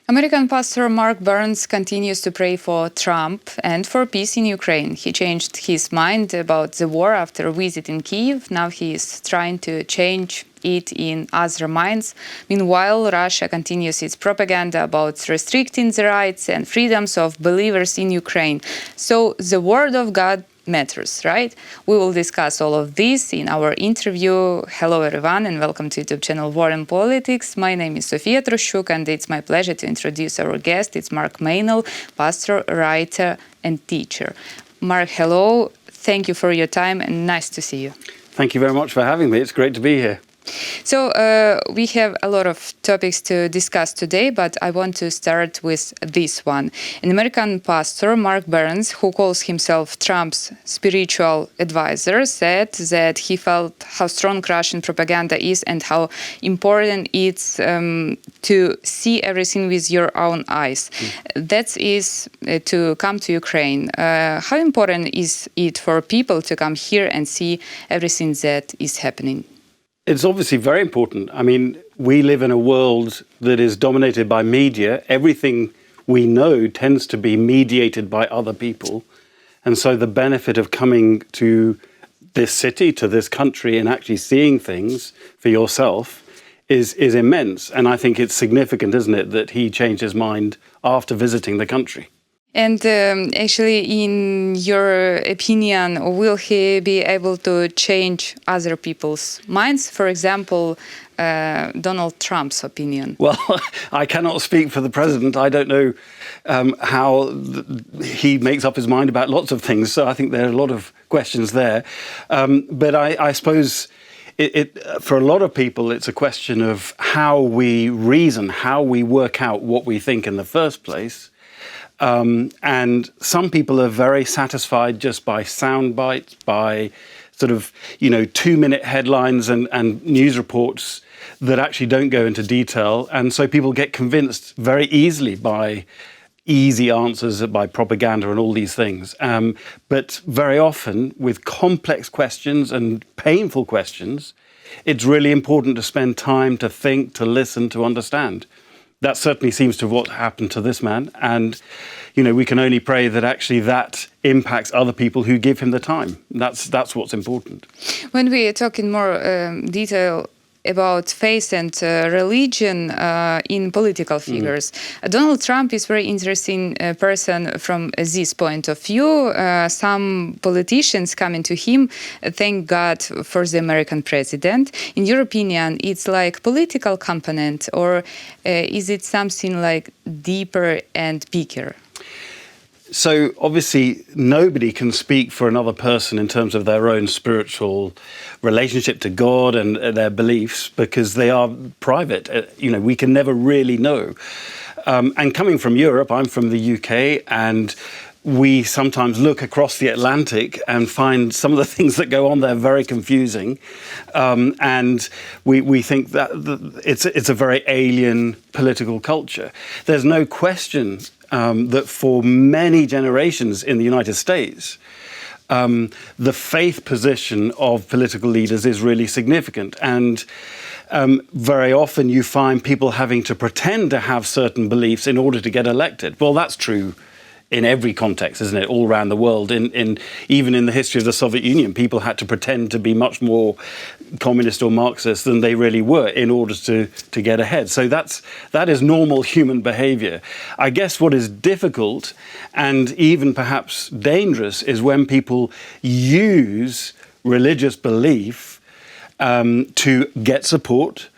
American pastor Mark Burns continues to pray for Trump and for peace in Ukraine. He changed his mind about the war after a visit in Kyiv. Now he is trying to change it in other minds. Meanwhile, Russia continues its propaganda about restricting the rights and freedoms of believers in Ukraine. So the word of God matters, right? We will discuss all of this in our interview. Hello everyone and welcome to YouTube channel Wartime Politics. My name is Sofia Troshchuk and it's my pleasure to introduce our guest. It's Mark Meynell, pastor, writer and teacher. Mark, hello. Thank you for your time and nice to see you. Thank you very much for having me. It's great to be here. So we have a lot of topics to discuss today, but I want to start with this one. An American pastor, Mark Burns, who calls himself Trump's spiritual advisor, said that he felt how strong Russian propaganda is and how important it's to see everything with your own eyes. That is to come to Ukraine. How important is it for people to come here and see everything that is happening? It's obviously very important. I mean, we live in a world that is dominated by media. Everything we know tends to be mediated by other people. And so the benefit of coming to this city, to this country, and actually seeing things for yourself is immense. And I think it's significant, isn't it, that he changed his mind after visiting the country. And actually, in your opinion, will he be able to change other people's minds? For example, Donald Trump's opinion. Well, I cannot speak for the president. I don't know how he makes up his mind about lots of things. So I think there are a lot of questions there. But I suppose for a lot of people, it's a question of how we reason, how we work out what we think in the first place. And some people are very satisfied just by sound bites, by sort of, 2-minute headlines and news reports that actually don't go into detail. And so people get convinced very easily by easy answers, by propaganda and all these things. But very often with complex questions and painful questions, it's really important to spend time to think, to listen, to understand. That certainly seems to have what happened to this man. And, we can only pray that actually that impacts other people who give him the time. That's what's important. When we talk in more detail about faith and religion in political figures, Donald Trump is a very interesting person from this point of view. Some politicians coming to him, thank God for the American president. In your opinion, it's like political component, or is it something like deeper and bigger? So obviously nobody can speak for another person in terms of their own spiritual relationship to God and their beliefs, because they are private. We can never really know. And coming from Europe, I'm from the UK, and we sometimes look across the Atlantic and find some of the things that go on there very confusing. And we think that it's a very alien political culture. There's no question that for many generations in the United States, the faith position of political leaders is really significant. And very often you find people having to pretend to have certain beliefs in order to get elected. Well, that's true in every context, isn't it? All around the world. Even in the history of the Soviet Union, people had to pretend to be much more communist or Marxist than they really were in order to get ahead. So that is normal human behavior. I guess what is difficult and even perhaps dangerous is when people use religious belief to get support,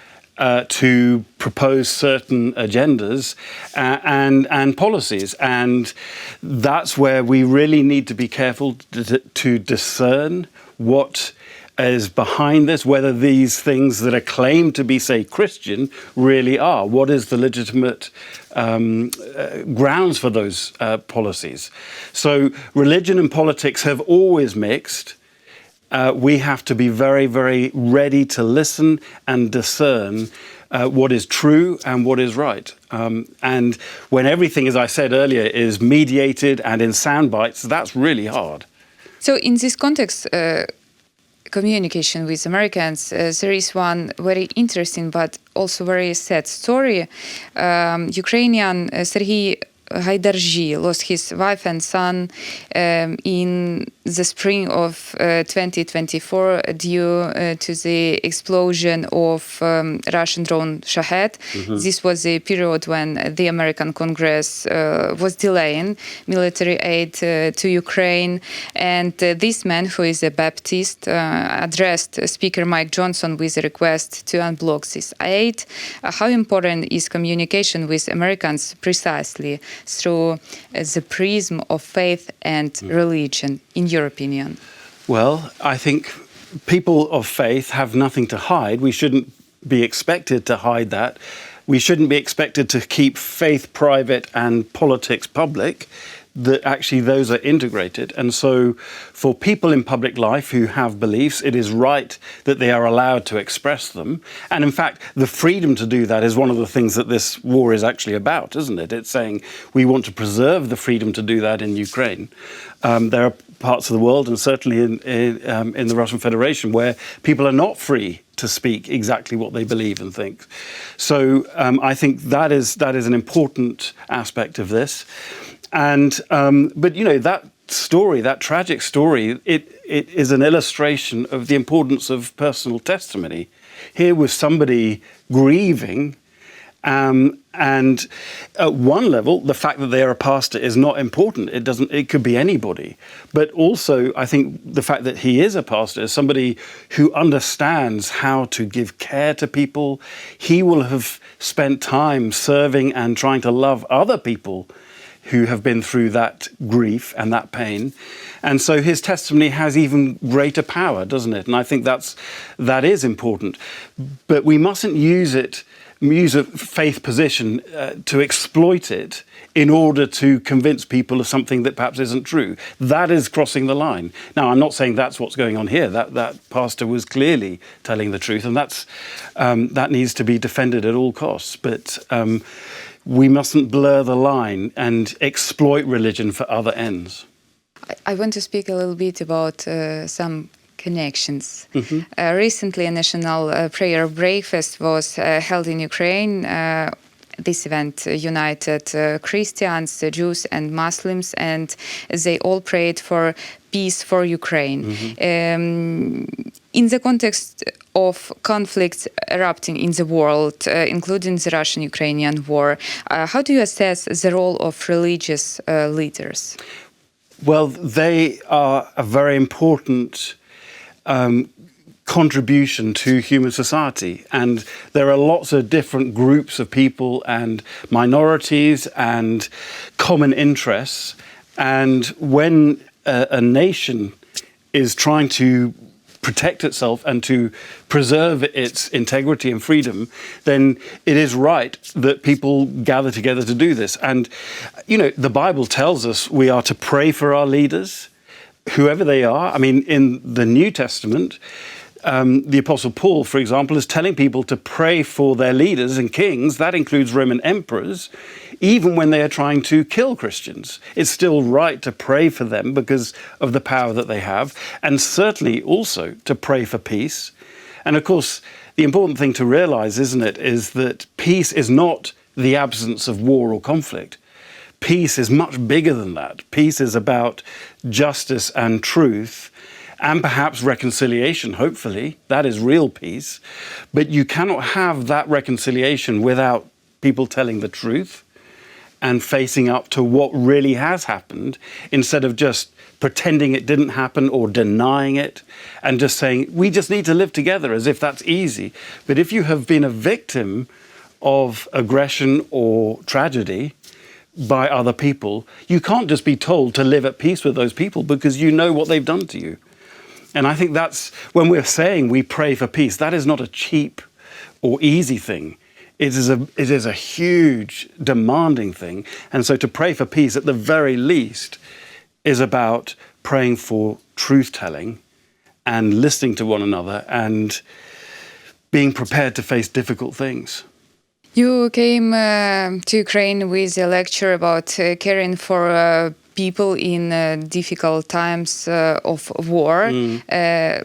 to propose certain agendas and policies. And that's where we really need to be careful to discern what is behind this, whether these things that are claimed to be, say, Christian really are. What is the legitimate grounds for those policies? So religion and politics have always mixed. We have to be very, very ready to listen and discern what is true and what is right. And when everything, as I said earlier, is mediated and in sound bites, that's really hard. So in this context, communication with Americans, there is one very interesting but also very sad story. Ukrainian Serhiy Haidarji lost his wife and son in the spring of 2024 due to the explosion of Russian drone Shahed. This was a period when the American Congress was delaying military aid to Ukraine. And this man, who is a Baptist, addressed Speaker Mike Johnson with a request to unblock this aid. How important is communication with Americans precisely through the prism of faith and religion, in your opinion? Well, I think people of faith have nothing to hide. We shouldn't be expected to hide that. We shouldn't be expected to keep faith private and politics public. That actually those are integrated. And so for people in public life who have beliefs, it is right that they are allowed to express them. And in fact, the freedom to do that is one of the things that this war is actually about, isn't it? It's saying we want to preserve the freedom to do that in Ukraine. There are parts of the world, and certainly in the Russian Federation, where people are not free to speak exactly what they believe and think. So I think that is an important aspect of this. And but you know, that story, that tragic story, it is an illustration of the importance of personal testimony. Here was somebody grieving, and at one level, the fact that they are a pastor is not important. It could be anybody. But also, I think the fact that he is a pastor is somebody who understands how to give care to people. He will have spent time serving and trying to love other people who have been through that grief and that pain. And so his testimony has even greater power, doesn't it? And I think that is important. But we mustn't use a faith position to exploit it in order to convince people of something that perhaps isn't true. That is crossing the line. Now, I'm not saying that's what's going on here. That pastor was clearly telling the truth, and that needs to be defended at all costs. But we mustn't blur the line and exploit religion for other ends. I want to speak a little bit about some connections. Recently, a national prayer breakfast was held in Ukraine. This event united Christians, Jews and Muslims, and they all prayed for peace for Ukraine. In the context of conflicts erupting in the world, including the Russian-Ukrainian war, how do you assess the role of religious leaders? Well, they are a very important contribution to human society, and there are lots of different groups of people and minorities and common interests, and when a nation is trying to protect itself and to preserve its integrity and freedom, then it is right that people gather together to do this. And you know, the Bible tells us we are to pray for our leaders, whoever they are. I mean, in the New Testament, the Apostle Paul, for example, is telling people to pray for their leaders and kings. That includes Roman emperors. Even when they are trying to kill Christians, it's still right to pray for them because of the power that they have, and certainly also to pray for peace. And of course, the important thing to realize, isn't it, is that peace is not the absence of war or conflict. Peace is much bigger than that. Peace is about justice and truth, and perhaps reconciliation, hopefully. That is real peace. But you cannot have that reconciliation without people telling the truth and facing up to what really has happened, instead of just pretending it didn't happen or denying it and just saying, we just need to live together, as if that's easy. But if you have been a victim of aggression or tragedy by other people, you can't just be told to live at peace with those people because you know what they've done to you. And I think that's when we're saying we pray for peace, that is not a cheap or easy thing. It is a huge, demanding thing. And so to pray for peace, at the very least, is about praying for truth-telling and listening to one another and being prepared to face difficult things. You came to Ukraine with a lecture about caring for people in difficult times of war.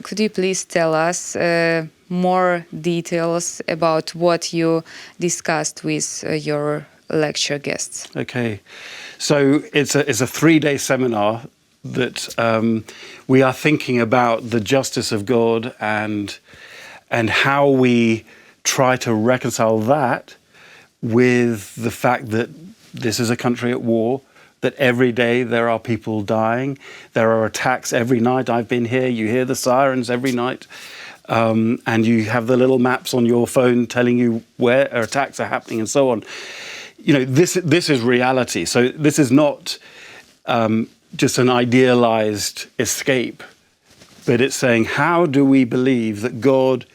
Could you please tell us more details about what you discussed with your lecture guests? Okay, so it's a 3-day seminar that we are thinking about the justice of God and how we try to reconcile that with the fact that this is a country at war, that every day there are people dying, there are attacks every night. I've been here, you hear the sirens every night, and you have the little maps on your phone telling you where attacks are happening and so on. You know, this is reality. So this is not just an idealized escape, but it's saying, how do we believe that God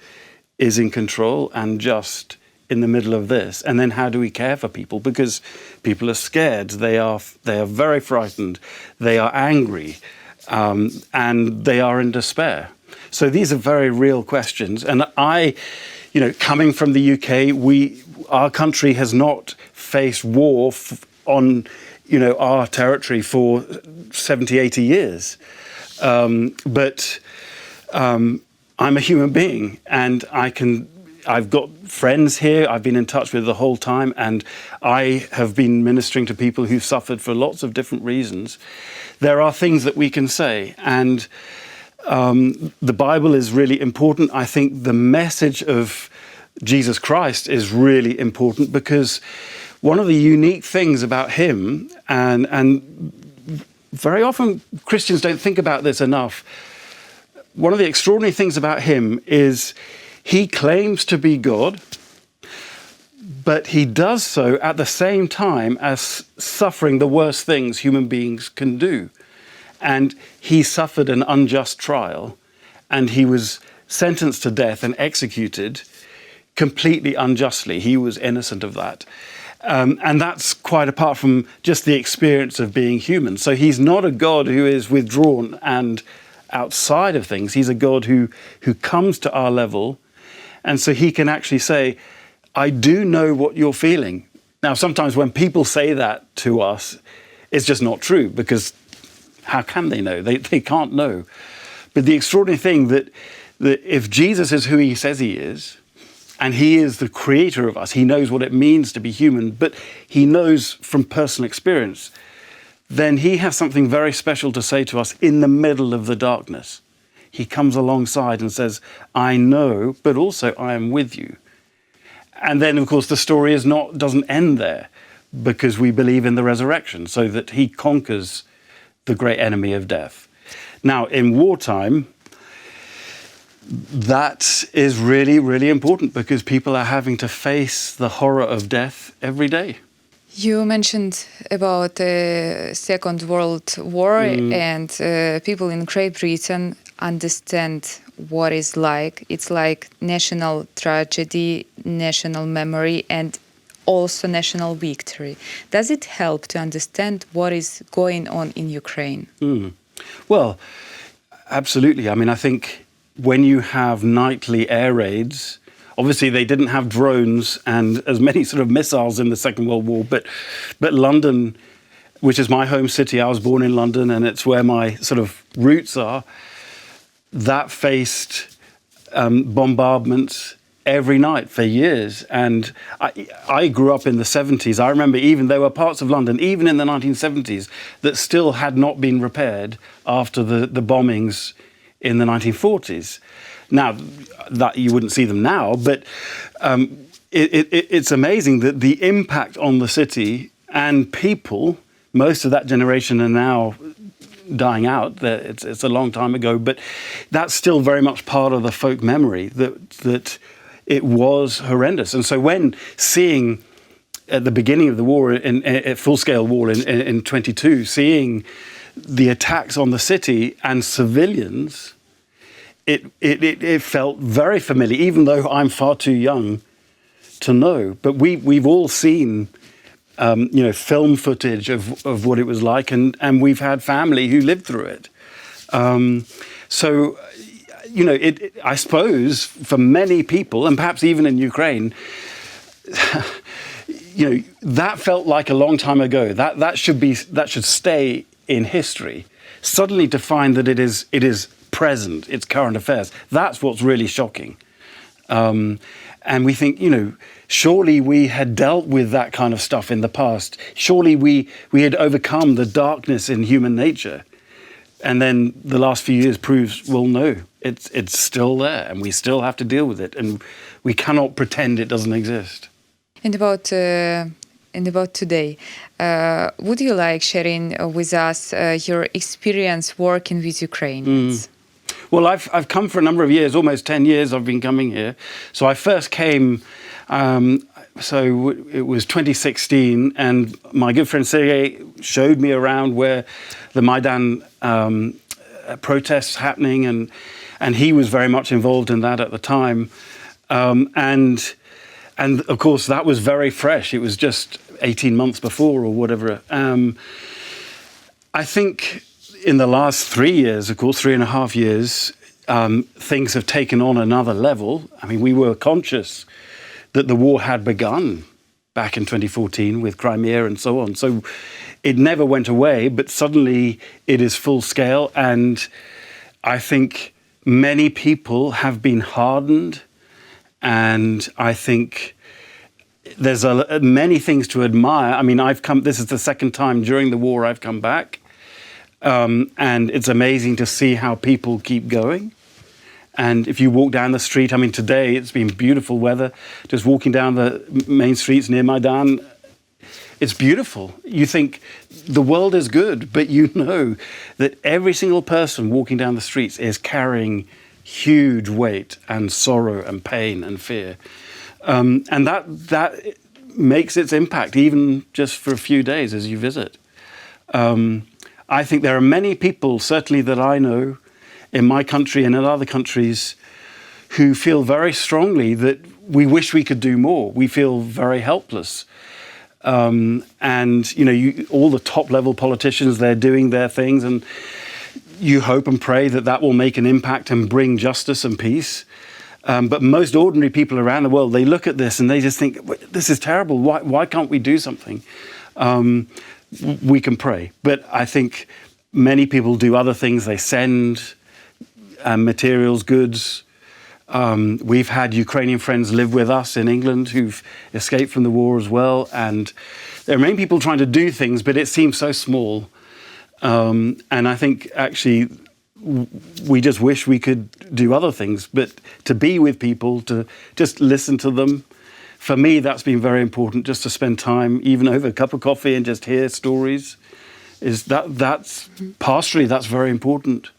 is in control and just in the middle of this? And then how do we care for people? Because people are scared, they are very frightened, they are angry, and they are in despair. So these are very real questions. And coming from the UK, our country has not faced war on our territory for 70, 80 years. But I'm a human being, and I've got friends here I've been in touch with the whole time, and I have been ministering to people who've suffered for lots of different reasons. There are things that we can say, and the Bible is really important. I think the message of Jesus Christ is really important, because one of the unique things about him, and very often Christians don't think about this enough, one of the extraordinary things about him is he claims to be God, but he does so at the same time as suffering the worst things human beings can do. And he suffered an unjust trial, and he was sentenced to death and executed completely unjustly. He was innocent of that. And that's quite apart from just the experience of being human. So he's not a God who is withdrawn and outside of things. He's a God who comes to our level, and so he can actually say, I do know what you're feeling. Now, sometimes when people say that to us, it's just not true, because how can they know? They can't know. But the extraordinary thing that if Jesus is who he says he is, and he is the creator of us, he knows what it means to be human, but he knows from personal experience, then he has something very special to say to us in the middle of the darkness. He comes alongside and says, I know, but also I am with you. And then, of course, the story doesn't end there, because we believe in the resurrection, so that he conquers the great enemy of death. Now, in wartime, that is really, really important, because people are having to face the horror of death every day. You mentioned about the Second World War, and people in Great Britain understand what it's like. It's like national tragedy, national memory, and also national victory. Does it help to understand what is going on in Ukraine? Well, absolutely. I mean, I think when you have nightly air raids, obviously they didn't have drones and as many sort of missiles in the Second World War, but London, which is my home city, I was born in London and it's where my sort of roots are, that faced bombardments every night for years. And I grew up in the 70s. I remember even there were parts of London, even in the 1970s, that still had not been repaired after the bombings in the 1940s. Now, that you wouldn't see them now, but it's amazing that the impact on the city and people, most of that generation are now dying out. It's a long time ago, but that's still very much part of the folk memory, that it was horrendous. And so when seeing at the beginning of the war, at full-scale war in 22, seeing the attacks on the city and civilians, it felt very familiar, even though I'm far too young to know. But we've all seen film footage of what it was like, and we've had family who lived through it. So, I suppose for many people, and perhaps even in Ukraine, that felt like a long time ago. That should stay in history, suddenly to find that it is present, it's current affairs. That's what's really shocking. And we think, surely we had dealt with that kind of stuff in the past. Surely we had overcome the darkness in human nature. And then the last few years proves, well, no, it's still there, and we still have to deal with it, and we cannot pretend it doesn't exist. And about today, would you like sharing with us your experience working with Ukrainians? Well, I've come for a number of years, almost 10 years I've been coming here. So I first came, so it was 2016, and my good friend Sergei showed me around where the Maidan protests happening, and he was very much involved in that at the time. And of course, that was very fresh. It was just 18 months before or whatever. I think in the last 3 years, of course, 3.5 years, things have taken on another level. I mean, we were conscious that the war had begun back in 2014 with Crimea and so on. So it never went away, but suddenly it is full scale. And I think many people have been hardened. And I think there's many things to admire. I mean, this is the second time during the war I've come back. And it's amazing to see how people keep going. And if you walk down the street, I mean, today it's been beautiful weather. Just walking down the main streets near Maidan, it's beautiful. You think the world is good, but you know that every single person walking down the streets is carrying huge weight and sorrow and pain and fear. And that makes its impact even just for a few days as you visit. I think there are many people, certainly that I know, in my country and in other countries, who feel very strongly that we wish we could do more. We feel very helpless. And, all the top-level politicians, they're doing their things, and you hope and pray that will make an impact and bring justice and peace. But most ordinary people around the world, they look at this and they just think, this is terrible. Why can't we do something? We can pray. But I think many people do other things. They send materials, goods. We've had Ukrainian friends live with us in England who've escaped from the war as well. And there are many people trying to do things, but it seems so small. And I think actually we just wish we could do other things, but to be with people, to just listen to them. For me, that's been very important, just to spend time, even over a cup of coffee, and just hear stories. That's pastorally, that's very important.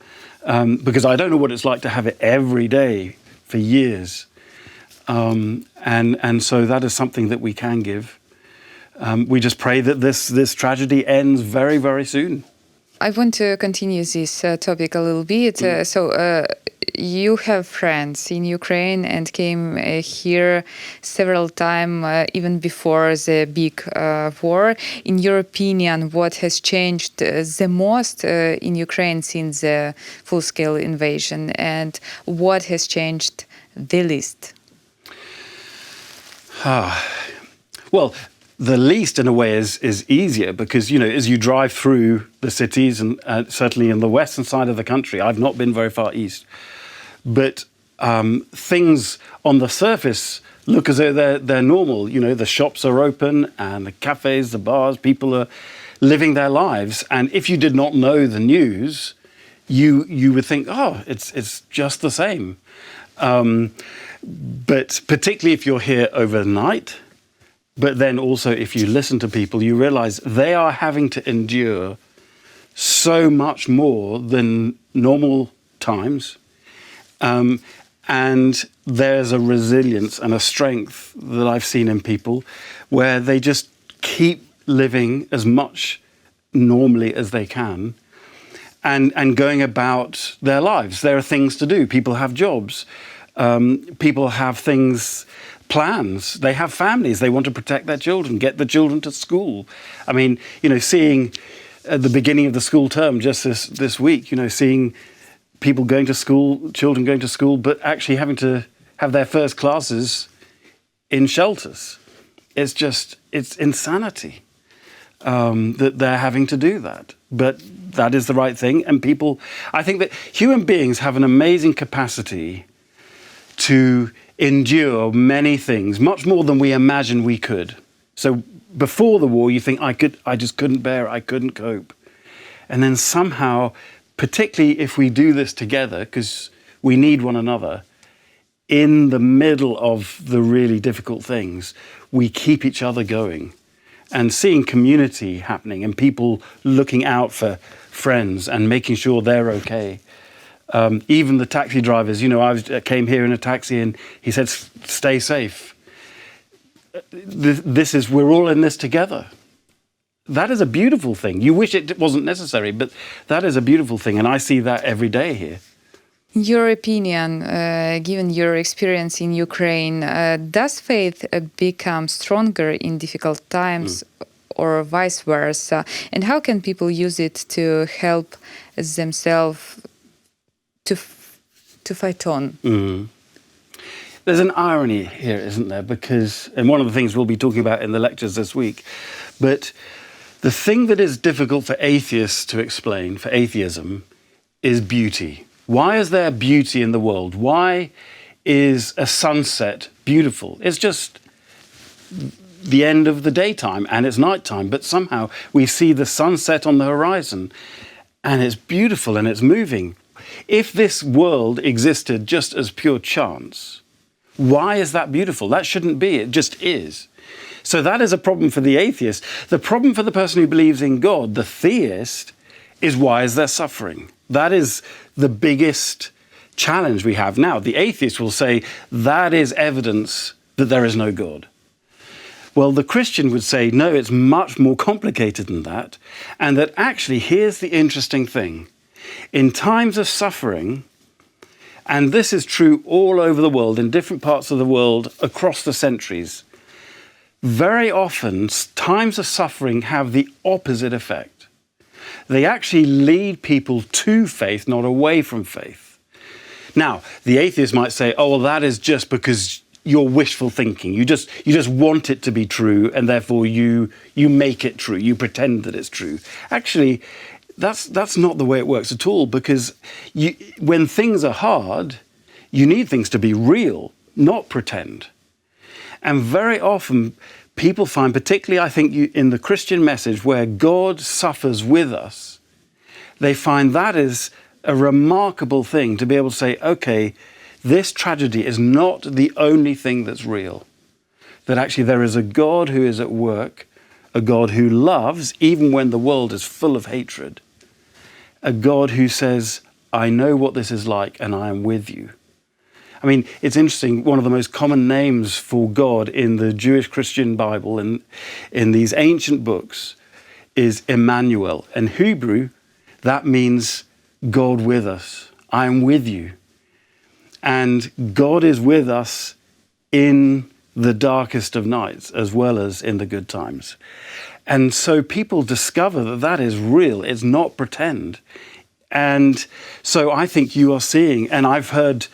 Because I don't know what it's like to have it every day for years. And so that is something that we can give. We just pray that this tragedy ends very, very soon. I want to continue this topic a little bit. So you have friends in Ukraine and came here several times, even before the big war. In your opinion, what has changed the most in Ukraine since the full-scale invasion, and what has changed the least? Well, the least, in a way, is easier because, as you drive through the cities, and certainly in the western side of the country, I've not been very far east, but things on the surface look as though they're normal. The shops are open and the cafes, the bars, people are living their lives. And if you did not know the news, you would think, oh, it's just the same. But particularly if you're here overnight, but then also if you listen to people, you realize they are having to endure so much more than normal times. And there's a resilience and a strength that I've seen in people where they just keep living as much normally as they can and going about their lives. There are things to do. People have jobs. People have plans. They have families. They want to protect their children, get the children to school. I mean, seeing at the beginning of the school term just this week, seeing people going to school, children going to school, but actually having to have their first classes in shelters. It's insanity. that they're having to do that. But that is the right thing. And people, I think that human beings have an amazing capacity to endure many things, much more than we imagine we could. So before the war, you think, I just couldn't bear it, I couldn't cope. And then somehow, particularly if we do this together, because we need one another, in the middle of the really difficult things, we keep each other going. And seeing community happening and people looking out for friends and making sure they're okay. Even the taxi drivers, I came here in a taxi and he said, stay safe. We're all in this together. That is a beautiful thing. You wish it wasn't necessary, but that is a beautiful thing. And I see that every day here. In your opinion, given your experience in Ukraine, does faith become stronger in difficult times or vice versa? And how can people use it to help themselves to fight on? There's an irony here, isn't there? And one of the things we'll be talking about in the lectures this week, but the thing that is difficult for atheists to explain, for atheism, is beauty. Why is there beauty in the world? Why is a sunset beautiful? It's just the end of the daytime and it's nighttime, but somehow we see the sunset on the horizon and it's beautiful and it's moving. If this world existed just as pure chance, why is that beautiful? That shouldn't be, it just is. So that is a problem for the atheist. The problem for the person who believes in God, the theist, is why is there suffering? That is the biggest challenge we have now. The atheist will say that is evidence that there is no God. Well, the Christian would say, no, it's much more complicated than that. And that actually, here's the interesting thing. In times of suffering, and this is true all over the world, in different parts of the world, across the centuries, very often times of suffering have the opposite effect. They actually lead people to faith, not away from faith. Now, the atheist might say, oh, well, that is just because you're wishful thinking. You just want it to be true, and therefore you make it true. You pretend that it's true. Actually, that's not the way it works at all, because when things are hard, you need things to be real, not pretend. And very often, people find, particularly I think in the Christian message, where God suffers with us, they find that is a remarkable thing to be able to say, okay, this tragedy is not the only thing that's real. That actually there is a God who is at work, a God who loves, even when the world is full of hatred, a God who says, I know what this is like and I am with you. I mean, it's interesting, one of the most common names for God in the Jewish Christian Bible and in these ancient books is Emmanuel. In Hebrew, that means God with us. I am with you. And God is with us in the darkest of nights as well as in the good times. And so people discover that that is real. It's not pretend. And so I think you are seeing, and I've heard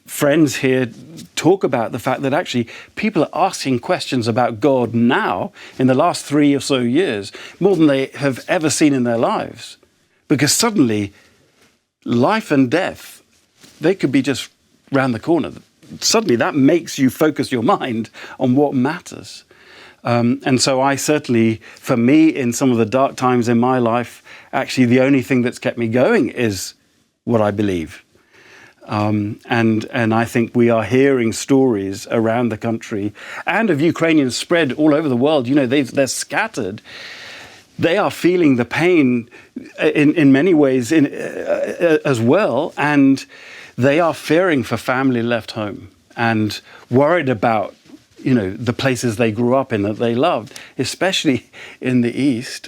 friends here talk about the fact that actually people are asking questions about God now in the last 3 or so years, more than they have ever seen in their lives. Because suddenly life and death, they could be just round the corner. Suddenly that makes you focus your mind on what matters. And so I certainly, for me, in some of the dark times in my life, actually the only thing that's kept me going is what I believe. And I think we are hearing stories around the country and of Ukrainians spread all over the world. You know, they're scattered. They are feeling the pain in many ways as well. And they are fearing for family left home and worried about, you know, the places they grew up in that they loved, especially in the East.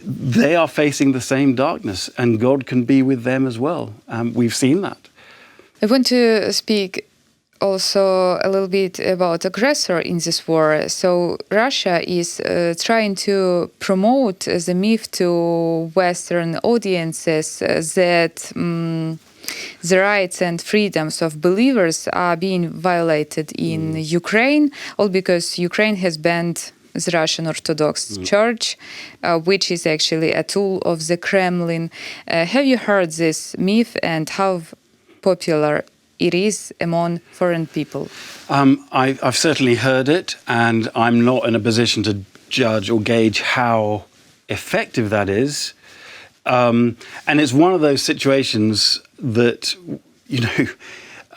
They are facing the same darkness, and God can be with them as well. We've seen that. I want to speak also a little bit about aggressor in this war. So Russia is trying to promote the myth to Western audiences that the rights and freedoms of believers are being violated in Ukraine, all because Ukraine has banned the Russian Orthodox Church, which is actually a tool of the Kremlin. Have you heard this myth, and how popular it is among foreign people? I've certainly heard it, and I'm not in a position to judge or gauge how effective that is. And it's one of those situations that,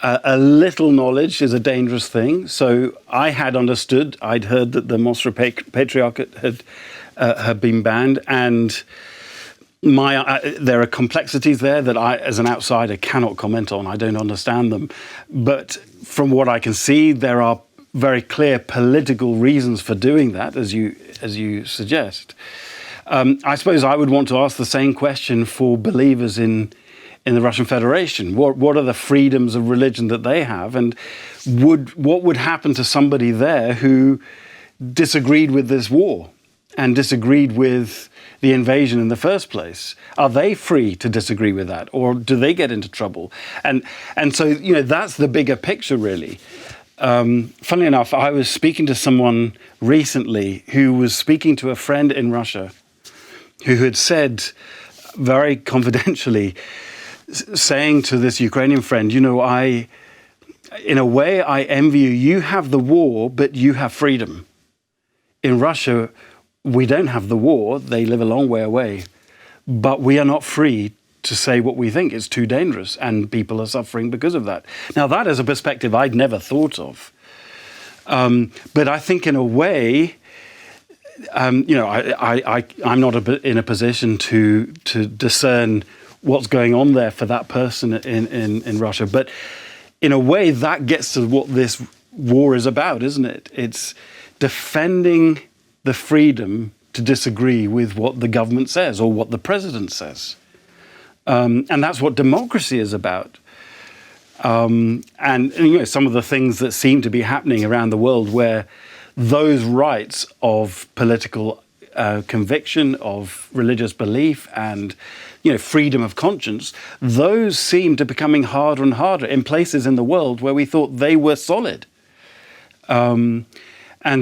a little knowledge is a dangerous thing. So I had understood, I'd heard that the Moscow Patriarchate had been banned, and there are complexities there that I, as an outsider, cannot comment on. I don't understand them. But from what I can see, there are very clear political reasons for doing that, as you suggest. I suppose I would want to ask the same question for believers in the Russian Federation. What are the freedoms of religion that they have? And what would happen to somebody there who disagreed with this war and disagreed with the invasion in the first place? Are they free to disagree with that, or do they get into trouble? And so, that's the bigger picture, really. Funnily enough, I was speaking to someone recently who was speaking to a friend in Russia who had said, very confidentially, saying to this Ukrainian friend, in a way, I envy you. You have the war, but you have freedom. In Russia, we don't have the war. They live a long way away. But we are not free to say what we think. It's too dangerous, and people are suffering because of that. Now, that is a perspective I'd never thought of. But I think in a way, I'm not in a position to discern what's going on there for that person in Russia. But in a way, that gets to what this war is about, isn't it? It's defending the freedom to disagree with what the government says or what the president says. And that's what democracy is about. And some of the things that seem to be happening around the world where those rights of political conviction, of religious belief, and freedom of conscience, those seem to be becoming harder and harder in places in the world where we thought they were solid. And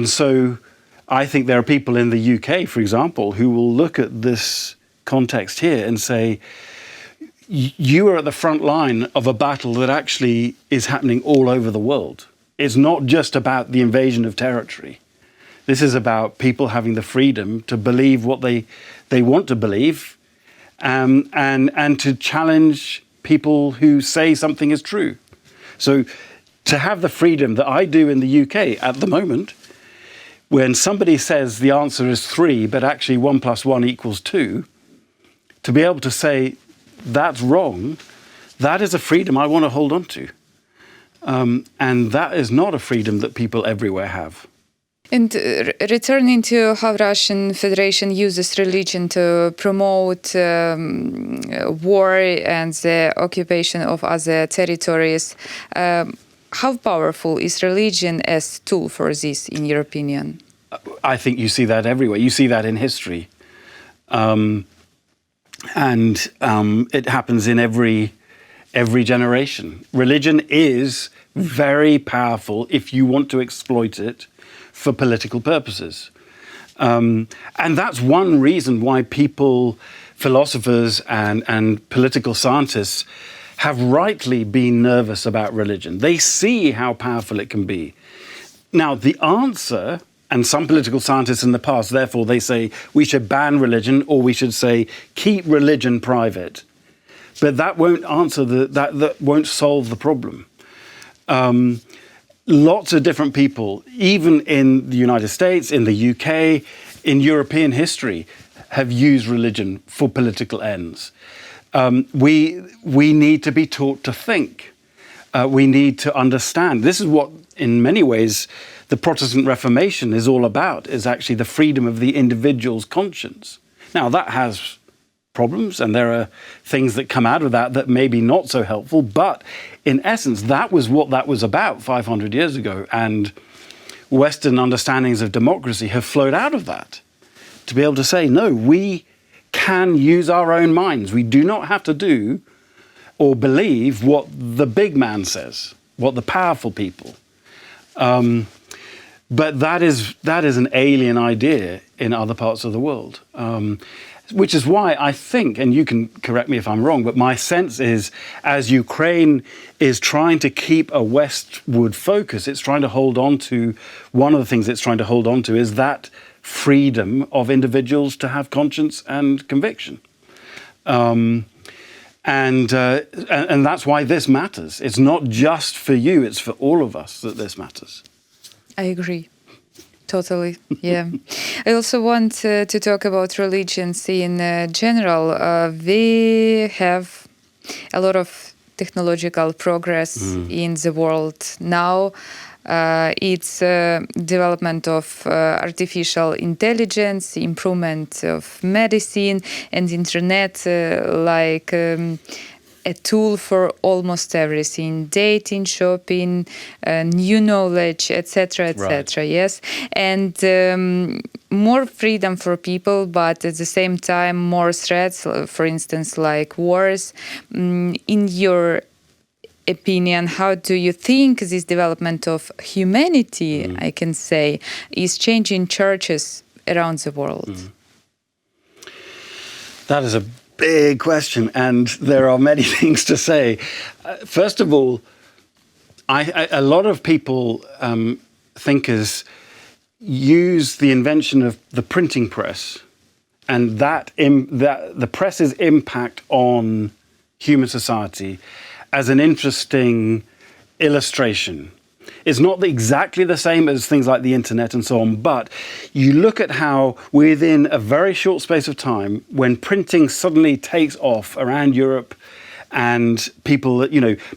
so I think there are people in the UK, for example, who will look at this context here and say, you are at the front line of a battle that actually is happening all over the world. It's not just about the invasion of territory. This is about people having the freedom to believe what they want to believe, and to challenge people who say something is true. So to have the freedom that I do in the UK at the moment, when somebody says the answer is 3, but actually 1 + 1 = 2, to be able to say that's wrong, that is a freedom I want to hold on to. And that is not a freedom that people everywhere have. And returning to how Russian Federation uses religion to promote war and the occupation of other territories, how powerful is religion as tool for this, in your opinion? I think you see that everywhere. You see that in history. And it happens in every generation. Religion is very powerful if you want to exploit it for political purposes. And that's one reason why people, philosophers and political scientists have rightly been nervous about religion. They see how powerful it can be. Now, the answer, and some political scientists in the past, therefore, they say we should ban religion, or we should say keep religion private. But that won't answer that won't solve the problem. Lots of different people, even in the United States, in the UK, in European history, have used religion for political ends. We need to be taught to think. We need to understand. This is what, in many ways, the Protestant Reformation is all about, is actually the freedom of the individual's conscience. Now, that has problems, and there are things that come out of that may be not so helpful, but in essence, that was what that was about 500 years ago, and Western understandings of democracy have flowed out of that. To be able to say, no, we can use our own minds. We do not have to do or believe what the big man says, what the powerful people. But that is an alien idea in other parts of the world, which is why I think, and you can correct me if I'm wrong, but my sense is, as Ukraine is trying to keep a westward focus, it's trying to hold on to, one of the things it's trying to hold on to is that freedom of individuals to have conscience and conviction. And that's why this matters. It's not just for you, it's for all of us that this matters. I agree. Totally, yeah. I also want to talk about religions in general. We have a lot of technological progress in the world now. It's development of artificial intelligence, improvement of medicine and internet, like a tool for almost everything: dating, shopping, new knowledge, etc., etc. Right. Yes, and more freedom for people, but at the same time more threats. For instance, like wars. In your opinion, how do you think this development of humanity, I can say, is changing churches around the world? That is a big question, and there are many things to say. First of all, a lot of people, thinkers, use the invention of the printing press and the press's impact on human society as an interesting illustration. It's not exactly the same as things like the internet and so on, but you look at how within a very short space of time, when printing suddenly takes off around Europe, and people,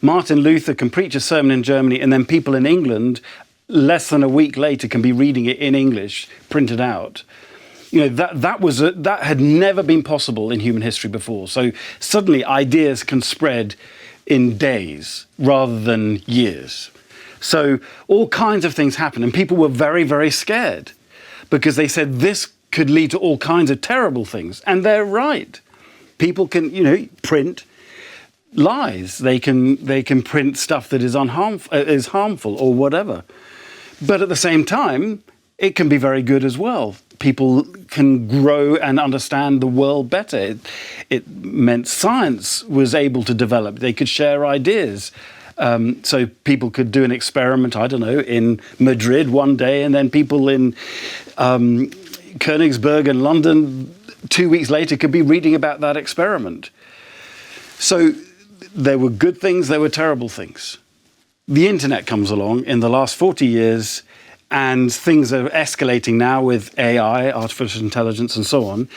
Martin Luther can preach a sermon in Germany, and then people in England, less than a week later, can be reading it in English, printed out. That had never been possible in human history before. So suddenly ideas can spread in days rather than years. So all kinds of things happen, and people were very, very scared because they said this could lead to all kinds of terrible things. And they're right. People can, print lies. They can print stuff that is harmful or whatever. But at the same time, it can be very good as well. People can grow and understand the world better. It meant science was able to develop. They could share ideas. So people could do an experiment, I don't know, in Madrid one day, and then people in Königsberg and London 2 weeks later could be reading about that experiment. So there were good things, there were terrible things. The internet comes along in the last 40 years, and things are escalating now with AI, artificial intelligence, and so on.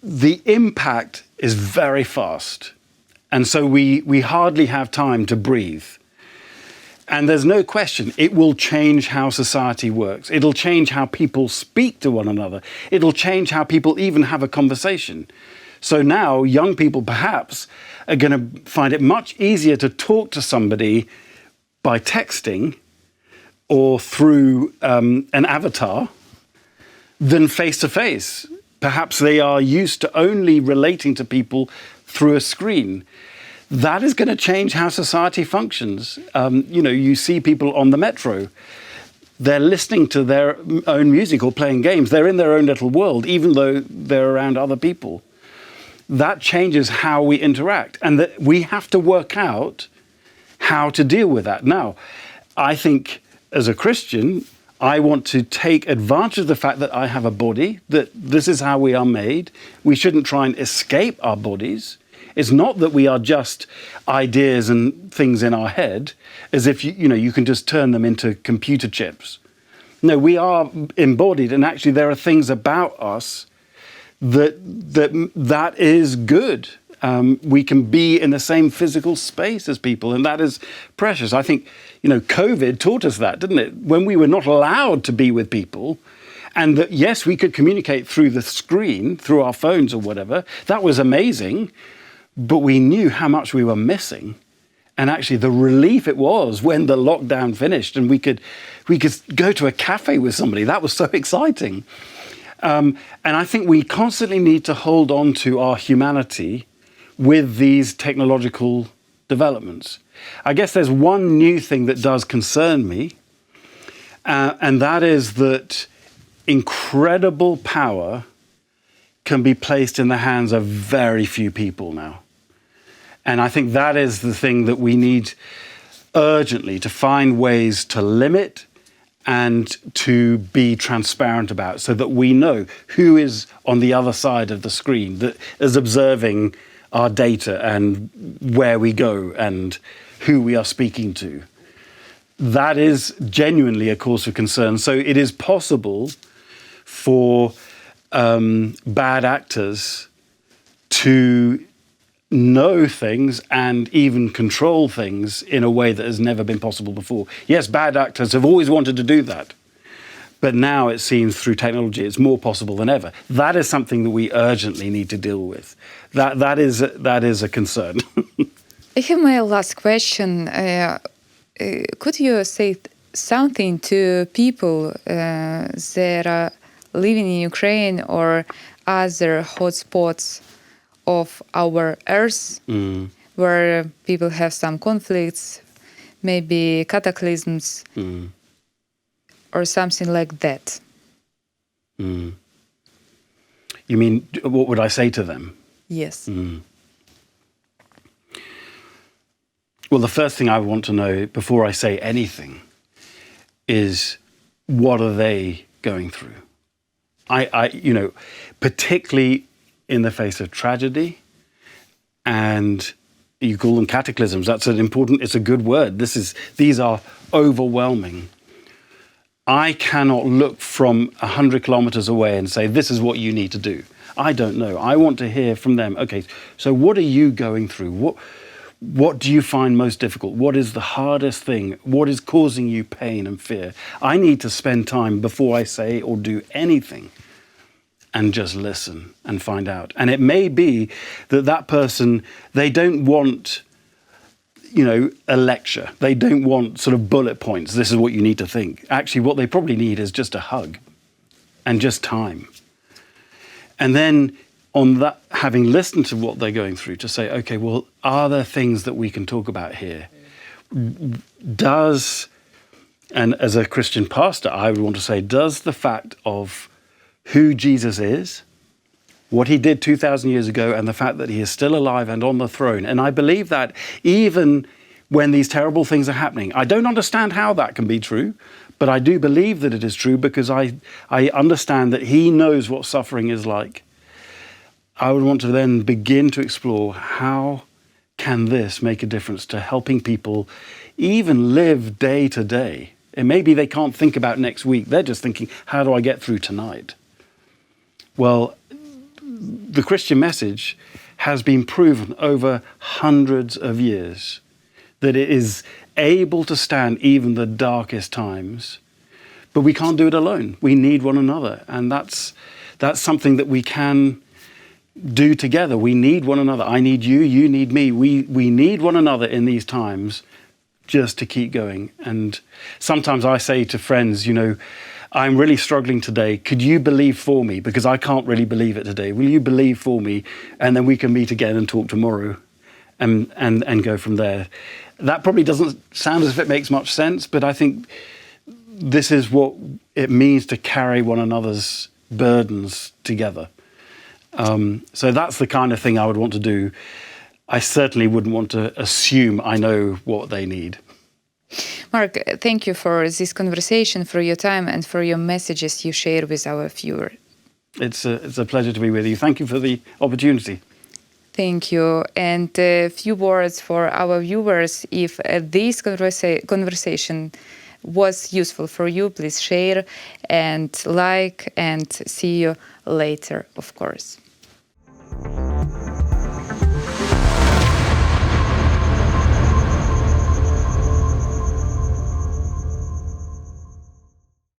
The impact is very fast. And so we hardly have time to breathe. And there's no question, it will change how society works. It'll change how people speak to one another. It'll change how people even have a conversation. So now young people perhaps are going to find it much easier to talk to somebody by texting or through an avatar than face to face. Perhaps they are used to only relating to people through a screen. That is going to change how society functions. You see people on the metro. They're listening to their own music or playing games. They're in their own little world, even though they're around other people. That changes how we interact. And that we have to work out how to deal with that. Now, I think as a Christian, I want to take advantage of the fact that I have a body, that this is how we are made. We shouldn't try and escape our bodies. It's not that we are just ideas and things in our head, as if you can just turn them into computer chips. No, we are embodied, and actually there are things about us that is good. We can be in the same physical space as people, and that is precious. I think COVID taught us that, didn't it? When we were not allowed to be with people, and that yes, we could communicate through the screen, through our phones or whatever. That was amazing. But we knew how much we were missing, and actually the relief it was when the lockdown finished and we could go to a cafe with somebody. That was so exciting. And I think we constantly need to hold on to our humanity with these technological developments. I guess there's one new thing that does concern me, And that is that incredible power can be placed in the hands of very few people now. And I think that is the thing that we need urgently to find ways to limit and to be transparent about, so that we know who is on the other side of the screen that is observing our data and where we go and who we are speaking to. That is genuinely a cause for concern. So it is possible for bad actors to know things and even control things in a way that has never been possible before. Yes, bad actors have always wanted to do that, but now it seems through technology it's more possible than ever. That is something that we urgently need to deal with. That is a concern. I have my last question. Could you say something to people that are living in Ukraine or other hotspots of our Earth, where people have some conflicts, maybe cataclysms, or something like that? You mean, what would I say to them? Yes. Well, the first thing I want to know before I say anything is, what are they going through? I particularly in the face of tragedy, and you call them cataclysms. It's a good word. These are overwhelming. I cannot look from 100 kilometers away and say, this is what you need to do. I don't know. I want to hear from them. Okay, so what are you going through? What do you find most difficult? What is the hardest thing? What is causing you pain and fear? I need to spend time before I say or do anything and just listen and find out. And it may be that person, they don't want, a lecture. They don't want sort of bullet points. This is what you need to think. Actually, what they probably need is just a hug and just time. And then on that, having listened to what they're going through, to say, okay, well, are there things that we can talk about here? And as a Christian pastor, I would want to say, does the fact of who Jesus is, what he did 2,000 years ago, and the fact that he is still alive and on the throne. And I believe that even when these terrible things are happening, I don't understand how that can be true, but I do believe that it is true because I understand that he knows what suffering is like. I would want to then begin to explore, how can this make a difference to helping people even live day to day? And maybe they can't think about next week. They're just thinking, how do I get through tonight? Well, the Christian message has been proven over hundreds of years that it is able to stand even the darkest times, but we can't do it alone. We need one another, and that's something that we can do together. We need one another. I need you, you need me. We need one another in these times just to keep going. And sometimes I say to friends, I'm really struggling today. Could you believe for me? Because I can't really believe it today. Will you believe for me? And then we can meet again and talk tomorrow and go from there. That probably doesn't sound as if it makes much sense, but I think this is what it means to carry one another's burdens together. So that's the kind of thing I would want to do. I certainly wouldn't want to assume I know what they need. Mark, thank you for this conversation, for your time, and for your messages you share with our viewers. It's a pleasure to be with you. Thank you for the opportunity. Thank you. And a few words for our viewers. If this conversation was useful for you, please share and like, and see you later, of course.